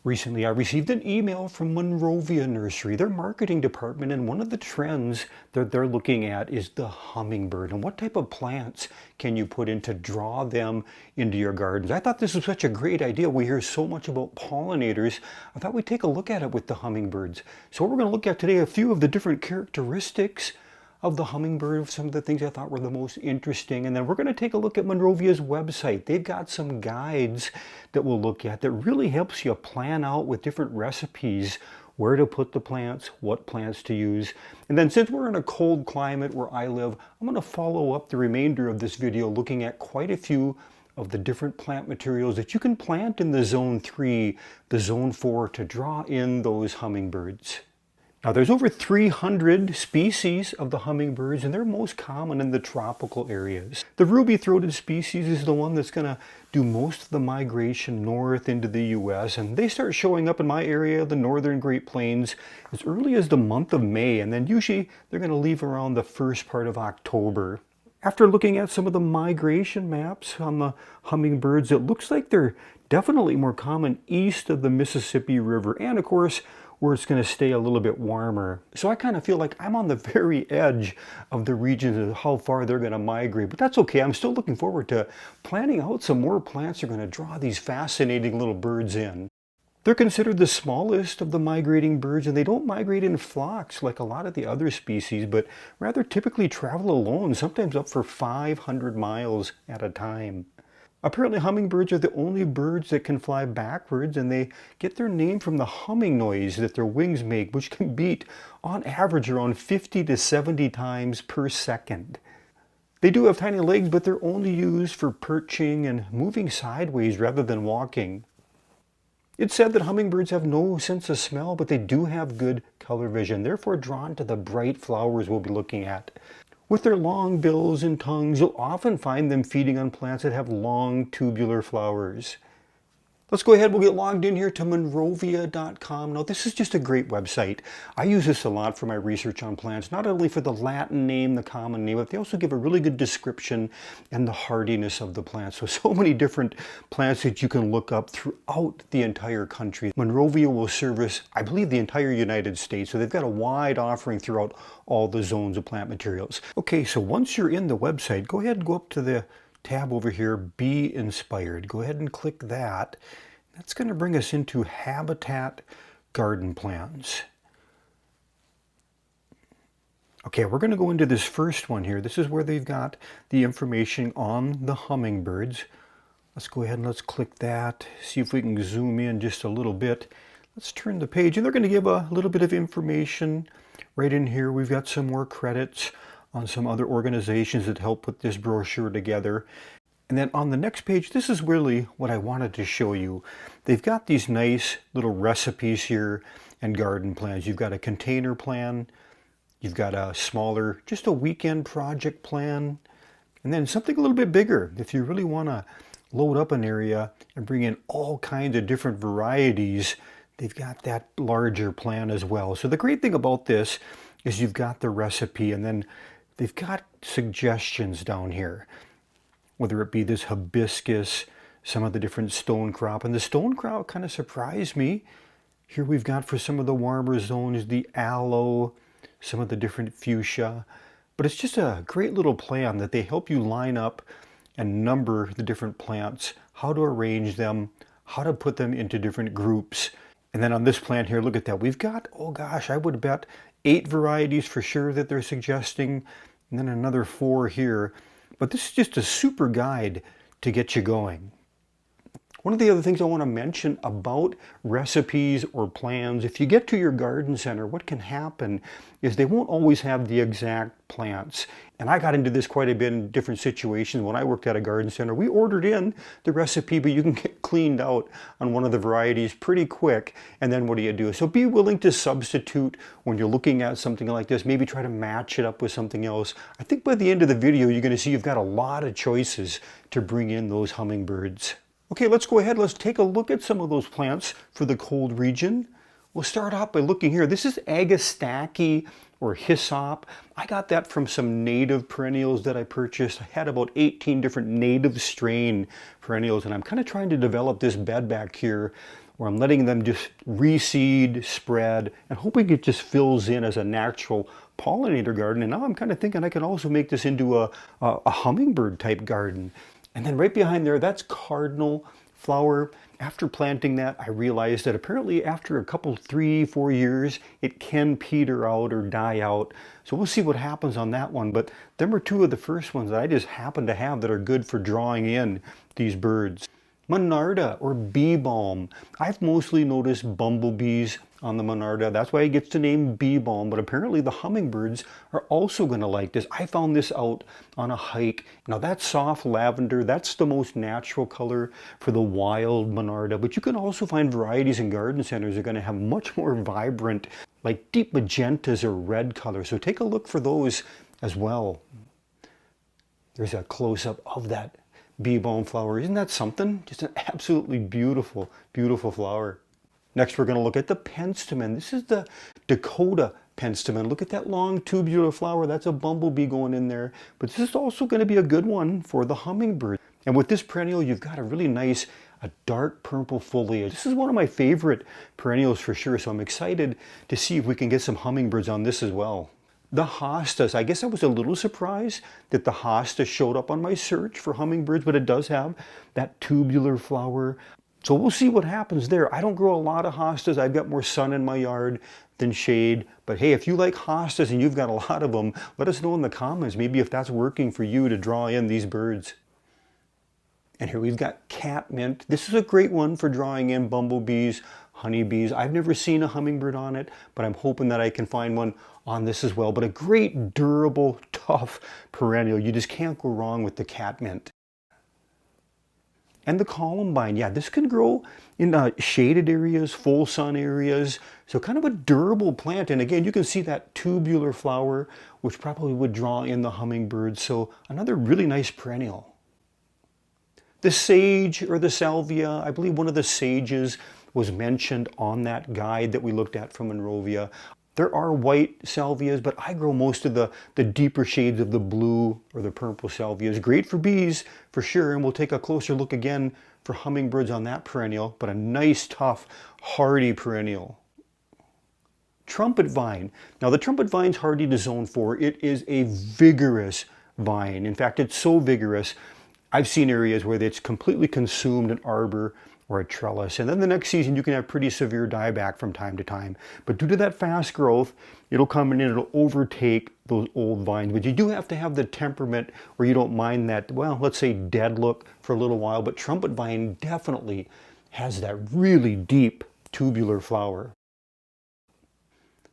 Recently, I received an email from Monrovia Nursery, their marketing department, and one of the trends that they're looking at is the hummingbird. And what type of plants can you put in to draw them into your gardens? I thought this was such a great idea. We hear so much about pollinators. I thought we'd take a look at it with the hummingbirds. So we're going to look at today a few of the different characteristics of the hummingbird, some of the things I thought were the most interesting. And then we're going to take a look at Monrovia's website. They've got some guides that we'll look at that really helps you plan out with different recipes where to put the plants, what plants to use. And then since we're in a cold climate where I live, I'm going to follow up the remainder of this video looking at quite a few of the different plant materials that you can plant in the zone 3, the zone 4 to draw in those hummingbirds. Now there's over 300 species of the hummingbirds and they're most common in the tropical areas. The ruby-throated species is the one that's going to do most of the migration north into the US, and they start showing up in my area, the northern Great Plains, as early as the month of May, and then usually they're going to leave around the first part of October. After looking at some of the migration maps on the hummingbirds, it looks like they're definitely more common east of the Mississippi River and of course where it's going to stay a little bit warmer. So I kind of feel like I'm on the very edge of the region of how far they're going to migrate, but that's okay. I'm still looking forward to planning out some more plants that are going to draw these fascinating little birds in. They're considered the smallest of the migrating birds, and they don't migrate in flocks like a lot of the other species, but rather typically travel alone, sometimes up for 500 miles at a time. Apparently hummingbirds are the only birds that can fly backwards, and they get their name from the humming noise that their wings make, which can beat on average around 50 to 70 times per second. They do have tiny legs, but they're only used for perching and moving sideways rather than walking. It's said that hummingbirds have no sense of smell, but they do have good color vision, therefore drawn to the bright flowers we'll be looking at. With their long bills and tongues, you'll often find them feeding on plants that have long tubular flowers. Let's go ahead, we'll get logged in here to monrovia.com. Now this is just a great website. I use this a lot for my research on plants, not only for the Latin name, the common name, but they also give a really good description and the hardiness of the plants. So many different plants that you can look up throughout the entire country. Monrovia will service, I believe, the entire United States, so they've got a wide offering throughout all the zones of plant materials. Okay, so once you're in the website, go ahead and go up to the tab over here, Be Inspired. Go ahead and click that. That's going to bring us into Habitat Garden Plans. Okay, we're going to go into this first one here. This is where they've got the information on the hummingbirds. Let's go ahead and let's click that. See if we can zoom in just a little bit. Let's turn the page, and they're going to give a little bit of information right in here. We've got some more credits on some other organizations that help put this brochure together. And then on the next page, this is really what I wanted to show you. They've got these nice little recipes here and garden plans. You've got a container plan, you've got a smaller, just a weekend project plan, and then something a little bit bigger. If you really want to load up an area and bring in all kinds of different varieties, they've got that larger plan as well. So the great thing about this is you've got the recipe, and then they've got suggestions down here, whether it be this hibiscus, some of the different stone crop. And the stone crop kind of surprised me. Here we've got for some of the warmer zones, the aloe, some of the different fuchsia. But it's just a great little plan that they help you line up and number the different plants, how to arrange them, how to put them into different groups. And then on this plan here, look at that. We've got, oh gosh, I would bet 8 varieties for sure that they're suggesting, and then another 4 here. But this is just a super guide to get you going. One of the other things I want to mention about recipes or plans, if you get to your garden center, what can happen is they won't always have the exact plants. And I got into this quite a bit in different situations. When I worked at a garden center, we ordered in the recipe, but you can get cleaned out on one of the varieties pretty quick. And then what do? So be willing to substitute when you're looking at something like this. Maybe try to match it up with something else. I think by the end of the video, you're going to see you've got a lot of choices to bring in those hummingbirds. Okay, let's go ahead. Let's take a look at some of those plants for the cold region. We'll start off by looking here. This is Agastache or hyssop. I got that from some native perennials that I purchased. I had about 18 different native strain perennials, and I'm kind of trying to develop this bed back here where I'm letting them just reseed, spread, and hoping it just fills in as a natural pollinator garden. And now I'm kind of thinking I can also make this into a hummingbird type garden. And then right behind there, that's cardinal flower. After planting that, I realized that apparently after a couple, 3, 4 years, it can peter out or die out. So we'll see what happens on that one. But them are two of the first ones that I just happen to have that are good for drawing in these birds. Monarda or bee balm. I've mostly noticed bumblebees on the Monarda. That's why it gets the name bee balm, but apparently the hummingbirds are also going to like this. I found this out on a hike. Now that's soft lavender. That's the most natural color for the wild Monarda, but you can also find varieties in garden centers that are going to have much more vibrant, like deep magentas or red colors. So take a look for those as well. There's a close-up of that bee balm flower. Isn't that something? Just an absolutely beautiful, beautiful flower. Next, we're going to look at the penstemon. This is the Dakota penstemon. Look at that long tubular flower. That's a bumblebee going in there. But this is also going to be a good one for the hummingbird. And with this perennial, you've got a really nice, a dark purple foliage. This is one of my favorite perennials for sure. So I'm excited to see if we can get some hummingbirds on this as well. The hostas, I guess I was a little surprised that the hosta showed up on my search for hummingbirds, but it does have that tubular flower. So we'll see what happens there. I don't grow a lot of hostas. I've got more sun in my yard than shade. But hey, if you like hostas and you've got a lot of them, let us know in the comments, maybe if that's working for you to draw in these birds. And here we've got catmint. This is a great one for drawing in bumblebees, honeybees. I've never seen a hummingbird on it, but I'm hoping that I can find one on this as well. But a great, durable, tough perennial. You just can't go wrong with the catmint. And the columbine, yeah, this can grow in shaded areas, full sun areas. So kind of a durable plant. And again, you can see that tubular flower, which probably would draw in the hummingbirds. So another really nice perennial. The sage or the salvia, I believe one of the sages was mentioned on that guide that we looked at from Monrovia. There are white salvias, but I grow most of the deeper shades of the blue or the purple salvias. Great for bees, for sure, and we'll take a closer look again for hummingbirds on that perennial, but a nice, tough, hardy perennial. Trumpet vine. Now the trumpet vine's hardy to zone 4. It is a vigorous vine. In fact, it's so vigorous, I've seen areas where it's completely consumed an arbor or a trellis. And then the next season, you can have pretty severe dieback from time to time. But due to that fast growth, it'll come in and it'll overtake those old vines. But you do have to have the temperament where you don't mind that, well, let's say dead look for a little while. But trumpet vine definitely has that really deep tubular flower.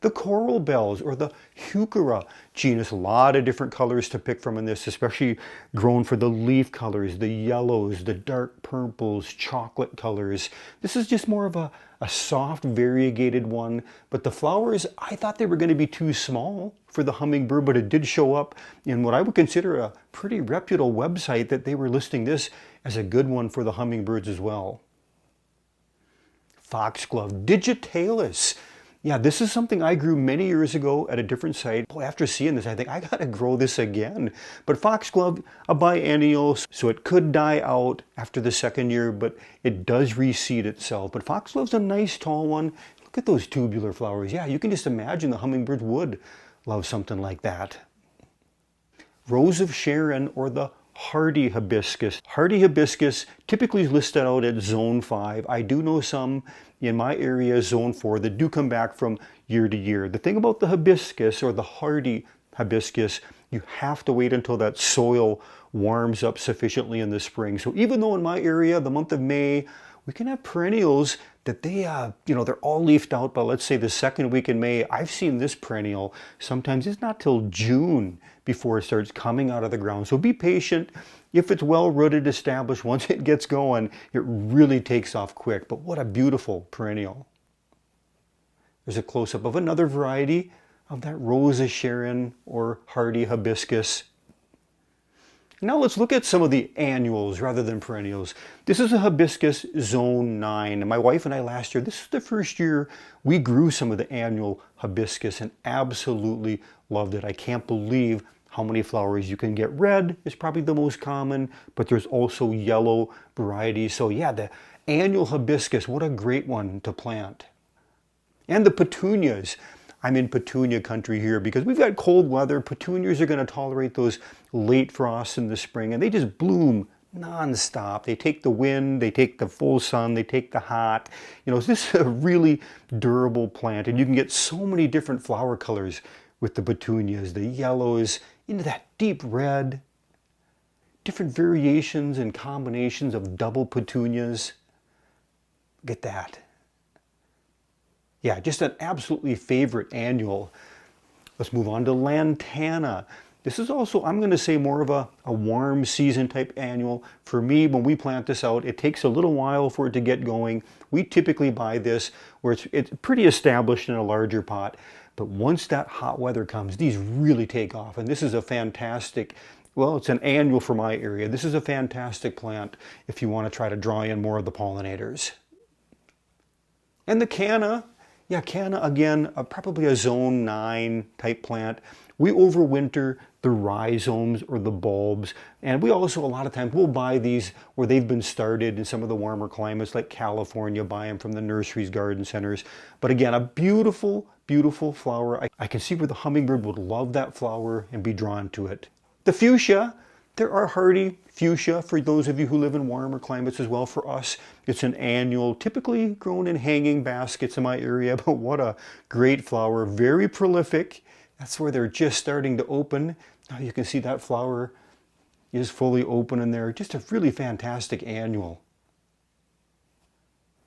The coral bells or the heuchera genus, a lot of different colors to pick from in this, especially grown for the leaf colors, the yellows, the dark purples, chocolate colors. This is just more of a soft variegated one, but the flowers, I thought they were going to be too small for the hummingbird, but it did show up in what I would consider a pretty reputable website that they were listing this as a good one for the hummingbirds as well. Foxglove, digitalis. Yeah, this is something I grew many years ago at a different site. Boy, after seeing this, I think I gotta grow this again. But foxglove, a biennial, so it could die out after the second year, but it does reseed itself. But foxglove's a nice tall one. Look at those tubular flowers. Yeah, you can just imagine the hummingbird would love something like that. Rose of Sharon or the hardy hibiscus. Hardy hibiscus typically is listed out at zone 5. I do know some in my area, zone 4, that do come back from year to year. The thing about the hibiscus or the hardy hibiscus, you have to wait until that soil warms up sufficiently in the spring. So even though in my area, the month of May, we can have perennials that they, they're all leafed out by, let's say, the second week in May. I've seen this perennial, sometimes it's not till June before it starts coming out of the ground. So be patient. If it's well-rooted, established, once it gets going, it really takes off quick. But what a beautiful perennial. There's a close-up of another variety of that Rose of Sharon or hardy hibiscus. Now let's look at some of the annuals rather than perennials. This is a hibiscus zone 9. And my wife and I last year, this is the first year we grew some of the annual hibiscus and absolutely loved it. I can't believe how many flowers you can get. Red is probably the most common, but there's also yellow varieties. So yeah, the Annual hibiscus, what a great one to plant. And the petunias. I'm in petunia country here because we've got cold weather. Petunias are going to tolerate those late frosts in the spring, and they just bloom non-stop. They take the wind, they take the full sun, they take the hot. You know, this is a really durable plant, and you can get so many different flower colors with the petunias, the yellows, into that deep red, different variations and combinations of double petunias. Look at that. Yeah, just an absolutely favorite annual. Let's move on to lantana. This is also, I'm going to say, more of a warm season type annual. For me, when we plant this out, it takes a little while for it to get going. We typically buy this where it's pretty established in a larger pot. But once that hot weather comes, these really take off. And this is a fantastic, well, it's an annual for my area. This is a fantastic plant if you want to try to draw in more of the pollinators. And the canna. Yeah, canna, again, probably a zone 9 type plant. We overwinter the rhizomes or the bulbs, and we also, a lot of times, we'll buy these where they've been started in some of the warmer climates like California, buy them from the nurseries, garden centers. But again, a beautiful, beautiful flower. I can see where the hummingbird would love that flower and be drawn to it. The fuchsia. There are hardy fuchsia for those of you who live in warmer climates as well. For us, it's an annual, typically grown in hanging baskets in my area, but what a great flower, very prolific. That's where they're just starting to open. Now you can see that flower is fully open in there. Just a really fantastic annual.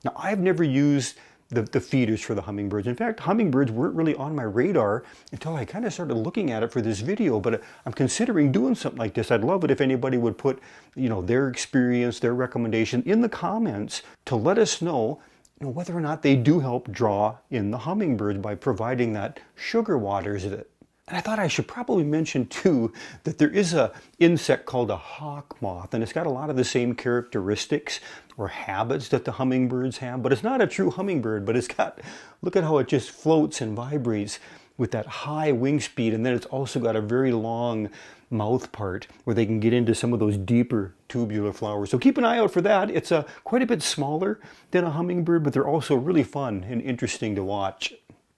Now I've never used the feeders for the hummingbirds. In fact, hummingbirds weren't really on my radar until I kind of started looking at it for this video, but I'm considering doing something like this. I'd love it if anybody would put, you know, their experience, their recommendation in the comments to let us know, you know, whether or not they do help draw in the hummingbirds by providing that sugar waters that. And I thought I should probably mention too that there is an insect called a hawk moth, and it's got a lot of the same characteristics or habits that the hummingbirds have, but it's not a true hummingbird, but it's got, look at how it just floats and vibrates with that high wing speed, and then it's also got a very long mouth part where they can get into some of those deeper tubular flowers. So keep an eye out for that. It's quite a bit smaller than a hummingbird, but they're also really fun and interesting to watch.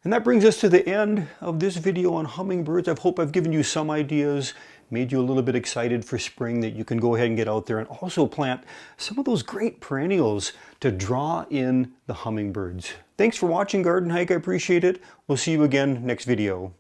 And that brings us to the end of this video on hummingbirds. I hope I've given you some ideas, made you a little bit excited for spring, that you can go ahead and get out there and also plant some of those great perennials to draw in the hummingbirds. Thanks for watching Garden Hike. I appreciate it. We'll see you again next video.